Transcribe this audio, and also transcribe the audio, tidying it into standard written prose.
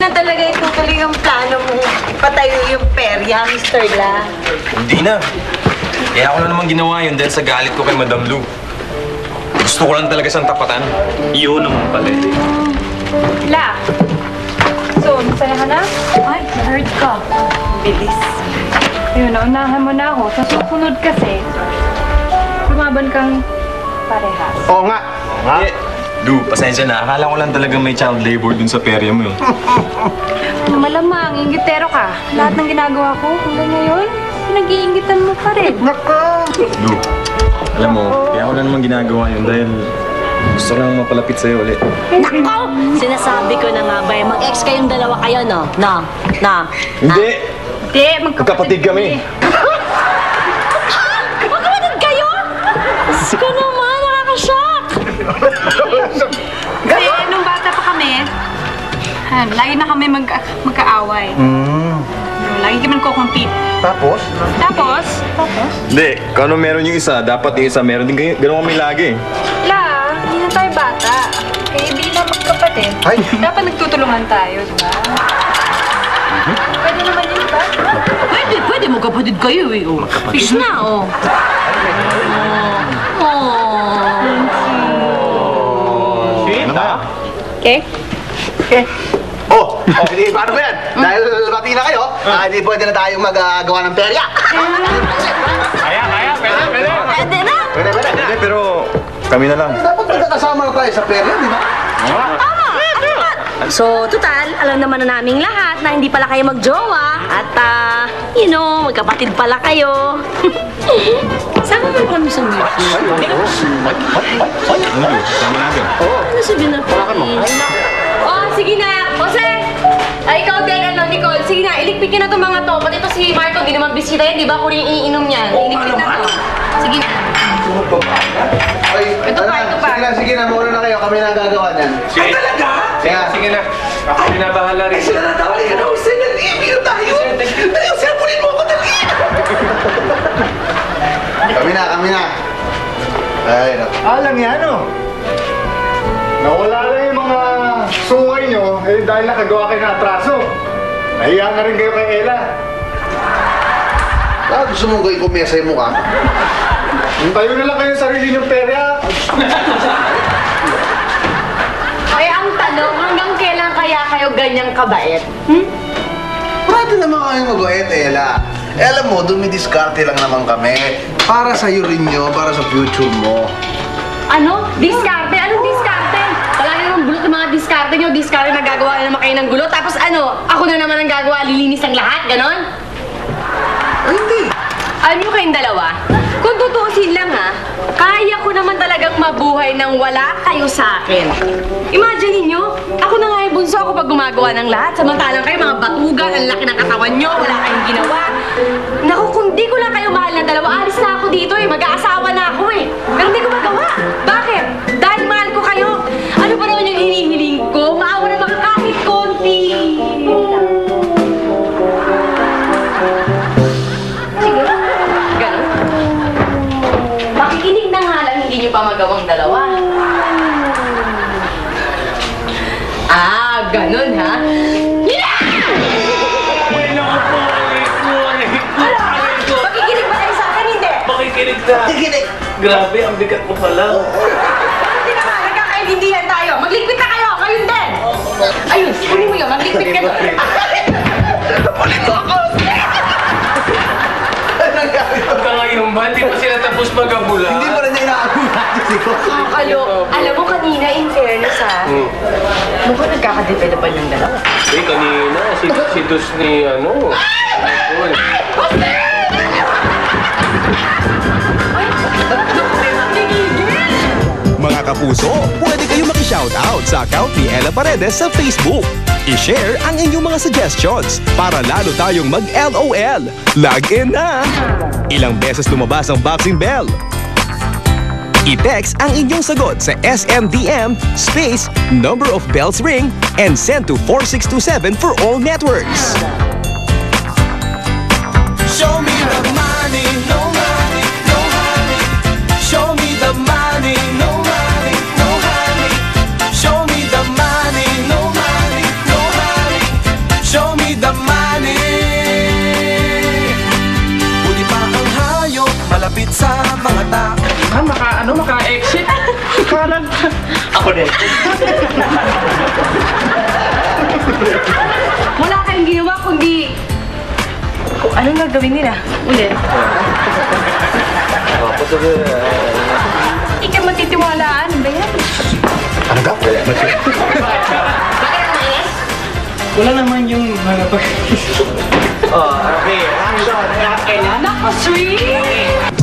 na talaga itutuloy yung plano mo. Patayo yung perya, Mr. La. Hindi na. Kaya ako na naman ginawa yun dahil sa galit ko kay Madam Lu. Gusto ko lang talaga siyang tapatan. Iyon naman pala eh. La! So, masaya ka na? Ay, na-hurt ka. Bilis. Ayun, naunahan mo na ako. Sa susunod kasi, lumaban kang parehas. Oo nga. Eh, Lu, pasensya na. Akala ko lang talagang may child labor dun sa perya mo eh. Ano malamang, inggitero ka. Lahat ng ginagawa ko, hanggang ngayon, pinag-iinggitan mo pa rin. Lu, alam mo, kaya ako na naman ginagawa yun dahil gusto ko lang mapalapit sa'yo ulit. Nako! Sinasabi ko na nga ba, mag-ex kayong dalawa kayo, no? Hindi! Hindi, Magkapatid kami. Magkapatid kayo? Diyos ko naman, nakaka-shock! Kasi nung bata pa kami, lagi na kami magkaaway. Lagi kami nagko-compete. Tapos? Tapos? Hindi, kung ano meron yung isa, dapat yung isa meron din kayo. Ganun kami lagi. La, hindi na tayo bata. Kaya bilang magkapatid, Ay. dapat nagtutulungan tayo, di ba? Pwede naman yun, di ba? Pwede, magkapatid kayo eh, oh. Fish na, oh. Ano ba? Okay? Hindi, paano ba yan? Dahil bati na kayo, hindi pwede na tayong magagawa ng perya. Pwede na! Hindi, pero kami na lang. Dapat magkakasama na tayo sa perya, di ba? So, total, alam naman na naming lahat na hindi pala kayo magjowa. At, magkapatid pala kayo. Sama mo kami sa meeting. Ano, Lu? Sama natin. Ano sabihin na? Oh, sige na! Jose! Ay, ikaw din, Nicole. Sige na, iligpit nyo na itong mga to. Pati ito si Marco, hindi naman bisita yan. Di ba? Kung yung iinom niya. Iligpit na to. Sige na. Ay, Ito pa. Sige na, mauna na kayo. Kami na ang gagawa niyan. Sige. Talaga? Sige na. Ako binabahala rin. Sila na tawali ka na, Jose. Nag-iibig tayo. Dali, Jose, pulin mo ako, dali. Kami na. Ay, Alam yan, oh. Nawala na yung mga sungay nyo dahil nakagawa kayo ng atraso. Nahiya na rin kayo kay Ella. gusto mong gawin ko mesa yung mukha? Tayo na lang kayo sa sarili ng perya. Ay, ang tanong, hanggang kailan kaya kayo ganyang kabait? Pwede naman kayong mag-uet, Ella. Alam mo, dumidiskarte lang naman kami. Para sa'yo rin yun, para sa future mo. Ano? Diskarte? Anong diskarte? Wala na namang bulot yung mga diskarte nyo. Diskarte na gagawa na naman kayo ng gulo. Tapos ako na naman ang gagawa, lilinis ang lahat, ganon? Ay, hindi. Alam nyo kayong dalawa, kung tutuusin lang kaya ko naman talagang mabuhay nang wala kayo sa akin. Imagine ninyo, ako na nga yung bunso ako pag gumagawa ng lahat. Samantalang kayo mga batugan, ang laki ng katawan nyo, wala kayong ginawa. Naku, kung di ko lang kayo mahal na dalawa, alis na ako dito mag-aasawa na ako Pero hindi ko magawa. Bakit? Dahil mahal ko kayo. Ano pa naman yung hinihiling ko? Maawa naman kahit konti. Sige. Ganon. Makikinig na nga lang, hindi nyo pa magawang dalawa. Ganon Makikinig ba kayo sa akin? Hindi. Makikinig ka. Grabe, ang bigat mo pala. Hindi naman, nagkakaintindihan tayo. Magligpit na kayo, ngayon din. Ayun, kunin mo yun, magligpit ka doon. Pulin mo ako! Hanggang ngayon ba, hindi pa sila tapos magabula? Hindi mo rin niya inaagulat. Alam mo kanina, in fairness mukhang nagkakadevelopan yung dalawa. Kanina, si Dus ni Mga kapuso, pwede kayo maki-shoutout sa account ni Ella Paredes sa Facebook. I-share ang inyong mga suggestions para lalo tayong mag-LOL. Log in na! Ilang beses lumabas ang boxing bell? I-text ang inyong sagot sa SMDM space number of bells ring and send to 4627 for all networks. Show me the money, no money, no honey. Show me the money, no money, no honey. Show me the money, no money, no honey. maka-exit. Parang... Ako din. Wala kayong ginawa kundi... Kung anong gagawin nila? Ulit. Hindi ka matitiwalaan. Ba yan? Ano ka? Wala naman yung mga pag... Nako, sweet!